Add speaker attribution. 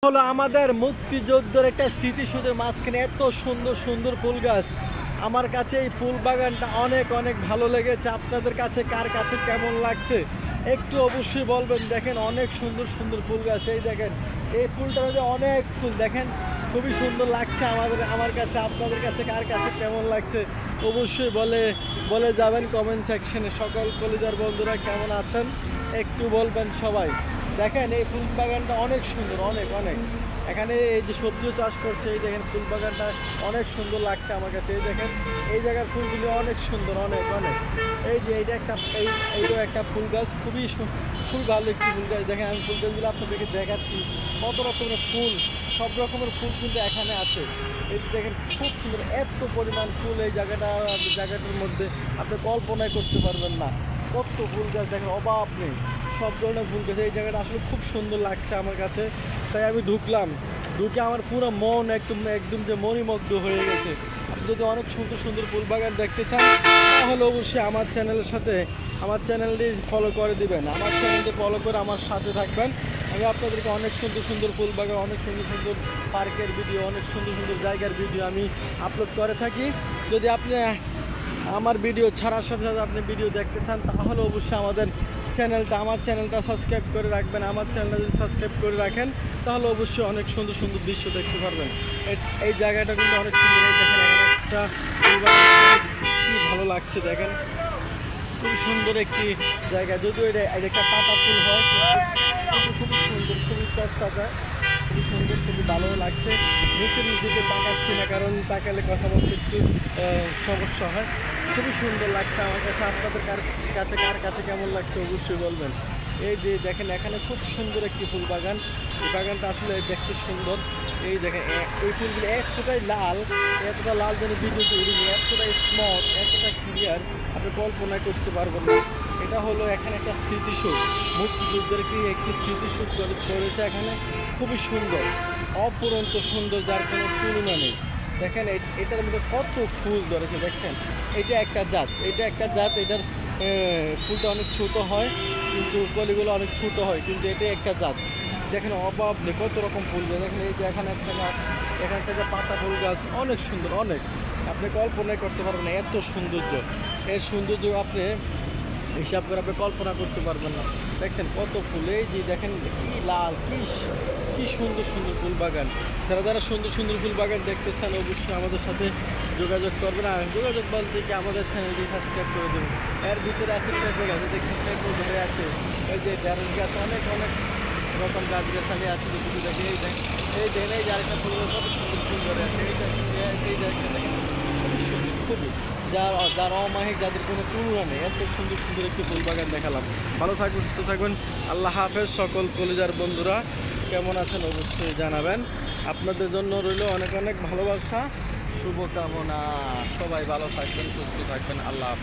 Speaker 1: হলো আমাদের মুক্তিযুদ্ধের একটা স্মৃতিসৌধের মাঝখানে এত সুন্দর সুন্দর ফুল গাছ। আমার কাছে এই ফুল বাগানটা অনেক অনেক ভালো লেগেছে। আপনাদের কাছে কার কাছে কেমন লাগছে একটু অবশ্যই বলবেন। দেখেন অনেক সুন্দর সুন্দর ফুল গাছ, এই দেখেন এই ফুলটার মধ্যে অনেক ফুল, দেখেন খুবই সুন্দর লাগছে আমার কাছে। আপনাদের কাছে কার কাছে কেমন লাগছে অবশ্যই বলে যাবেন কমেন্ট সেকশনে। সকল কলিজার বন্ধুরা কেমন আছেন একটু বলবেন সবাই। দেখেন এই ফুল বাগানটা অনেক সুন্দর, অনেক অনেক। এখানে এই যে সবজিও চাষ করছে, এই দেখেন ফুল বাগানটা অনেক সুন্দর লাগছে আমার কাছে। এই দেখেন এই জায়গার ফুলগুলি অনেক সুন্দর, অনেক অনেক। এই যে এইটা একটা এইটাও একটা ফুল গাছ, খুবই ভালো একটি ফুল গাছ। দেখেন আমি ফুল গাছগুলো আপনাদেরকে দেখাচ্ছি, কত রকমের ফুল, সব রকমের ফুল কিন্তু এখানে আছে। এই দেখেন খুব সুন্দর, এত পরিমাণ ফুল এই জায়গাটার মধ্যে আপনি কল্পনাই করতে পারবেন না। কত ফুল গাছ দেখেন, অভাব নেই, সব ধরনের ফুল গাছ। এই জায়গাটা আসলে খুব সুন্দর লাগছে আমার কাছে, তাই আমি ঢুকে আমার পুরো মন একদম যে মণিমুগ্ধ হয়ে গেছে। আপনি যদি অনেক সুন্দর সুন্দর ফুল বাগান দেখতে চান তাহলে অবশ্যই আমার চ্যানেলটি ফলো করে দিবেন। আমার চ্যানেলটি ফলো করে আমার সাথে থাকবেন। আমি আপনাদেরকে অনেক সুন্দর সুন্দর ফুল বাগান, অনেক সুন্দর সুন্দর পার্কের ভিডিও, অনেক সুন্দর সুন্দর জায়গার ভিডিও আমি আপলোড করে থাকি। যদি আপনি আমার ভিডিও ছাড়ার সাথে সাথে আপনি ভিডিও দেখতে চান তাহলে অবশ্যই আমার চ্যানেলটা সাবস্ক্রাইব করে রাখবেন। আমার চ্যানেলটা যদি সাবস্ক্রাইব করে রাখেন তাহলে অবশ্যই অনেক সুন্দর সুন্দর দৃশ্য দেখতে পারবেন। এই জায়গাটা কিন্তু অনেক সুন্দর। এই দেখেন এখানে একটা কি ভালো লাগছে, দেখেন খুবই সুন্দর একটি জায়গা। যদিও এটা একটা পাতা ফুল হয় কিন্তু খুবই সুন্দর, খুবই তরতাজা, খুবই সুন্দর, খুবই ভালো লাগছে। নিচের দিকে তাকাচ্ছি না, কারণ তাকালে কথা বলতে একটু সমস্যা হয়। খুবই সুন্দর লাগছে আমার কাছে। আপনাদের কার কাছে কেমন লাগছে অবশ্যই বলবেন। এই যে দেখেন এখানে খুব সুন্দর একটি ফুল বাগান। এই বাগানটা আসলে দেখতে সুন্দর। এই দেখেন এই ফুলগুলো এতটা লাল যেন ভিডিওতে উড়িনি, এতটাই স্মুথ, এতটা ক্লিয়ার, আপনি কল্পনা করতে পারবেন না। এটা হলো এখানে একটা স্মৃতিসৌধ, মুক্তিযুদ্ধের একটি স্মৃতিসৌধ করেছে এখানে। খুবই সুন্দর, অপরন্ত সুন্দর, যার কোনো তুলনা নেই। দেখেন এটার মধ্যে কত ফুল ধরেছে, দেখছেন এটা একটা জাত। এটার ফুলটা অনেক ছোট হয়, কিন্তু কলিগুলো অনেক ছোট হয়, কিন্তু এটাই একটা জাত। দেখেন অভাব নেই, কত রকম ফুল গাছ। দেখেন এই যে এখানে একটা গাছ, এখানে একটা পাতা ফুল গাছ, অনেক সুন্দর, অনেক। আপনি কল্পনাই করতে পারবেন না এত সৌন্দর্য। এর সৌন্দর্য আপনি হিসাব করে আপনি কল্পনা করতে পারবেন না। দেখছেন কত ফুল, এই যে দেখেন কি লাল, কি সুন্দর সুন্দর ফুল বাগান। যারা সুন্দর সুন্দর ফুল বাগান দেখতে চান অবশ্যই আমাদের সাথে যোগাযোগ করবেন। আর যোগাযোগ বলতে কি আমাদের চ্যানেলটি সাবস্ক্রাইব করে দেবেন। এর ভিতরে আছে পেঁপে গাছ, দেখছেন পেঁপে ধরে আছে। এই যে ঢেঁড়স গাছ, অনেক অনেক রকম গাছগাছালি আছে। যদি দেখে এই দেখেন এই যে আরেকটা ফুল গাছ, কত সুন্দর ফুল ধরে আছে। এই দেখেন খুবই সুন্দর, খুবই যার অমাহিক, যাদের কোনো তুলনা নেই। এত সুন্দর সুন্দর একটি ফুল বাগান দেখালাম। ভালো থাকবেন, সুস্থ থাকবেন, আল্লাহ হাফেজ। সকল কলিজার বন্ধুরা কেমন আছেন অবশ্যই জানাবেন। আপনাদের জন্য রইল অনেক অনেক ভালোবাসা, শুভকামনা। সবাই ভালো থাকবেন, সুস্থ থাকবেন, আল্লাহ হাফেজ।